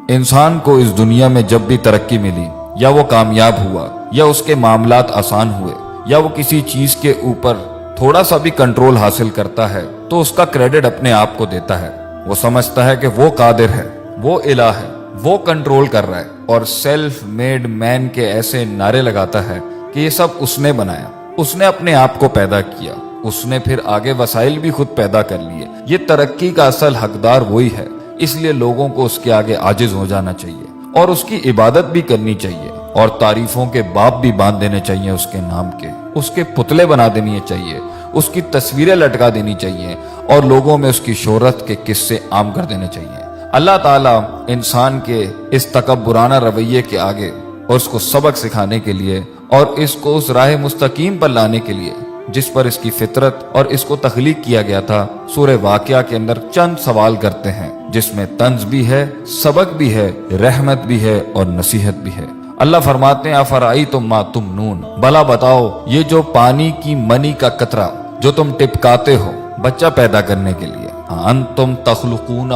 انسان کو اس دنیا میں جب بھی ترقی ملی، یا وہ کامیاب ہوا، یا اس کے معاملات آسان ہوئے، یا وہ کسی چیز کے اوپر تھوڑا سا بھی کنٹرول حاصل کرتا ہے، تو اس کا کریڈٹ اپنے آپ کو دیتا ہے۔ وہ سمجھتا ہے کہ وہ قادر ہے، وہ الہ ہے، وہ کنٹرول کر رہا ہے، اور سیلف میڈ مین کے ایسے نعرے لگاتا ہے کہ یہ سب اس نے بنایا، اس نے اپنے آپ کو پیدا کیا، اس نے پھر آگے وسائل بھی خود پیدا کر لیے، یہ ترقی کا اصل حقدار وہی ہے۔ اس لیے لوگوں کو اس کے آگے عاجز ہو جانا چاہیے، اور اس کی عبادت بھی کرنی چاہیے، اور تعریفوں کے باب بھی باندھ دینے چاہیے اس کے نام کے، اس کے پتلے بنا دینی چاہیے، اس کی تصویریں لٹکا دینی چاہیے، اور لوگوں میں اس کی شہرت کے قصے عام کر دینے چاہیے۔ اللہ تعالیٰ انسان کے اس تکبرانہ رویے کے آگے اور اس کو سبق سکھانے کے لیے، اور اس کو اس راہ مستقیم پر لانے کے لیے جس پر اس کی فطرت اور اس کو تخلیق کیا گیا تھا، سورہ واقعہ کے اندر چند سوال کرتے ہیں، جس میں طنز بھی ہے، سبق بھی ہے، رحمت بھی ہے، اور نصیحت بھی ہے۔ اللہ فرماتے ہیں افرأیتم ما تمنون، بھلا بتاؤ یہ جو پانی کی منی کا قطرہ جو تم ٹپکاتے ہو بچہ پیدا کرنے کے لیے، انتم تخلقونہ،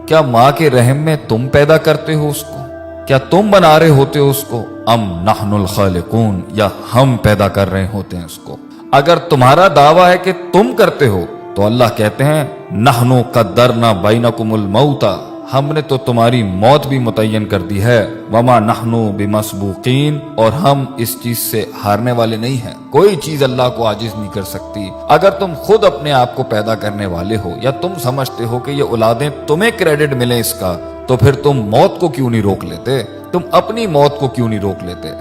کیا ماں کے رحم میں تم پیدا کرتے ہو اس کو؟ کیا تم بنا رہے ہوتے ہو اس کو؟ ام نحن الخالقون، یا ہم پیدا کر رہے ہوتے ہیں اس کو؟ اگر تمہارا دعویٰ ہے کہ تم کرتے ہو تو اللہ کہتے ہیں نحن قدرنا بینکم الموت، ہم نے تو تمہاری موت بھی متعین کر دی ہے، وما نحن بمسبوقین، اور ہم اس چیز سے ہارنے والے نہیں ہیں، کوئی چیز اللہ کو عاجز نہیں کر سکتی۔ اگر تم خود اپنے آپ کو پیدا کرنے والے ہو، یا تم سمجھتے ہو کہ یہ اولادیں تمہیں کریڈٹ ملے اس کا، تو پھر تم موت کو کیوں نہیں روک لیتے؟ تم اپنی موت کو کیوں نہیں روک لیتے؟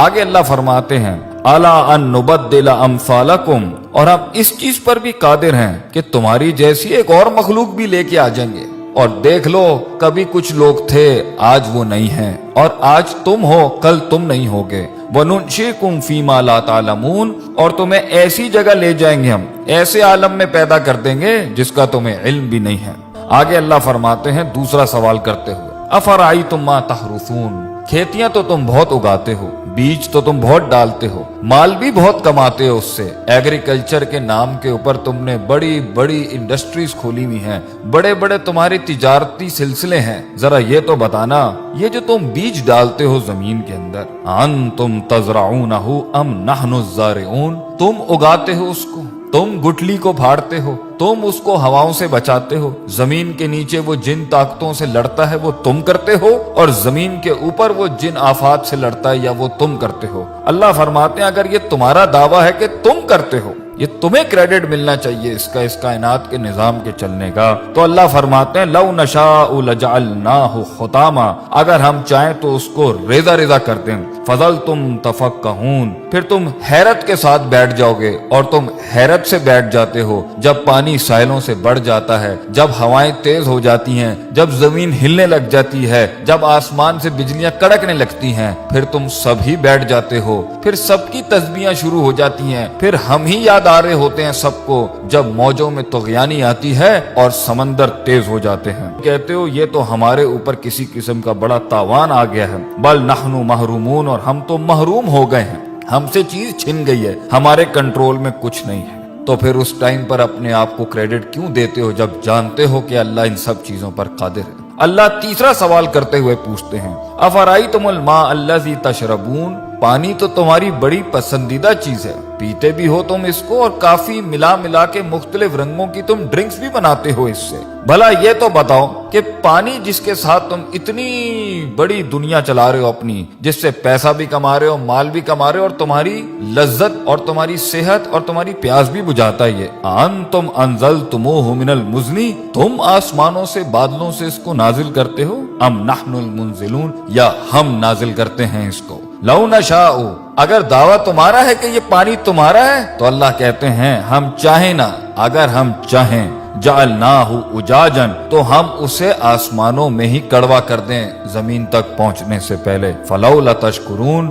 آگے اللہ فرماتے ہیں الا ان نبدل امثالکم، اور ہم اس چیز پر بھی قادر ہیں کہ تمہاری جیسی ایک اور مخلوق بھی لے کے آ جائیں گے، اور دیکھ لو کبھی کچھ لوگ تھے آج وہ نہیں ہیں، اور آج تم ہو کل تم نہیں ہوگے، وَنُنشِئْكُمْ فِي مَا لَا تَعْلَمُونَ، اور تمہیں ایسی جگہ لے جائیں گے ہم، ایسے عالم میں پیدا کر دیں گے جس کا تمہیں علم بھی نہیں ہے۔ آگے اللہ فرماتے ہیں دوسرا سوال کرتے ہوئے افرأیتم ما تحرثون، کھیتیاں تو تم بہت اگاتے ہو، بیج تو تم بہت ڈالتے ہو، مال بھی بہت کماتے ہو اس سے، ایگریکلچر کے نام کے اوپر تم نے بڑی بڑی انڈسٹریز کھولی ہوئی ہیں، بڑے بڑے تمہارے تجارتی سلسلے ہیں، ذرا یہ تو بتانا یہ جو تم بیج ڈالتے ہو زمین کے اندر، انتم تزرعونہ ام نحن الزارعون، تم اگاتے ہو اس کو، تم گٹلی کو پھاڑتے ہو، تم اس کو ہواؤں سے بچاتے ہو، زمین کے نیچے وہ جن طاقتوں سے لڑتا ہے وہ تم کرتے ہو، اور زمین کے اوپر وہ جن آفات سے لڑتا ہے یا وہ تم کرتے ہو۔ اللہ فرماتے ہیں اگر یہ تمہارا دعویٰ ہے کہ تم کرتے ہو، یہ تمہیں کریڈٹ ملنا چاہیے اس کائنات کے نظام کے چلنے کا، تو اللہ فرماتے ہیں لو نشاء لجعلناہ حطاما، اگر ہم چاہیں تو اس کو ریزہ ریزہ کر دیں، فظلتم تفکہون، پھر تم حیرت کے ساتھ بیٹھ جاؤ گے، اور تم حیرت سے بیٹھ جاتے ہو جب پانی ساحلوں سے بڑھ جاتا ہے، جب ہوائیں تیز ہو جاتی ہیں، جب زمین ہلنے لگ جاتی ہے، جب آسمان سے بجلیاں کڑکنے لگتی ہیں، پھر تم سب ہی بیٹھ جاتے ہو، پھر سب کی تسبیحاں شروع ہو جاتی ہیں، پھر ہم ہی یاد آ رہے ہوتے ہیں سب کو جب موجوں میں طغیانی آتی ہے اور سمندر تیز ہو جاتے ہیں، کہتے ہو یہ تو ہمارے اوپر کسی قسم کا بڑا تاوان آ گیا ہے، بل نحن محرومون، اور ہم تو محروم ہو گئے ہیں، ہم سے چیز چھن گئی ہے، ہمارے کنٹرول میں کچھ نہیں ہے۔ تو پھر اس ٹائم پر اپنے آپ کو کریڈٹ کیوں دیتے ہو جب جانتے ہو کہ اللہ ان سب چیزوں پر قادر ہے؟ اللہ تیسرا سوال کرتے ہوئے پوچھتے ہیں افرأیتم الماء الذی تشربون، پانی تو تمہاری بڑی پسندیدہ چیز ہے، پیتے بھی ہو تم اس کو، اور کافی ملا کے مختلف رنگوں کی تم ڈرنکس بھی بناتے ہو اس سے، بھلا یہ تو بتاؤ کہ پانی جس کے ساتھ تم اتنی بڑی دنیا چلا رہے ہو اپنی، جس سے پیسہ بھی کما رہے ہو، مال بھی کما رہے ہو، اور تمہاری لذت اور تمہاری صحت اور تمہاری پیاس بھی بجھاتا ہے، یہ انتم انزلتموہ من المزن، تم آسمانوں سے بادلوں سے اس کو نازل کرتے ہو، ام نحن المنزلون، یا ہم نازل کرتے ہیں اس کو۔ لو نشاء، اگر دعویٰ تمہارا ہے کہ یہ پانی تمہارا ہے تو اللہ کہتے ہیں ہم چاہیں نا، اگر ہم چاہیں جعلناہ اجاجا، تو ہم اسے آسمانوں میں ہی کڑوا کر دیں زمین تک پہنچنے سے پہلے، فلولا تشکرون،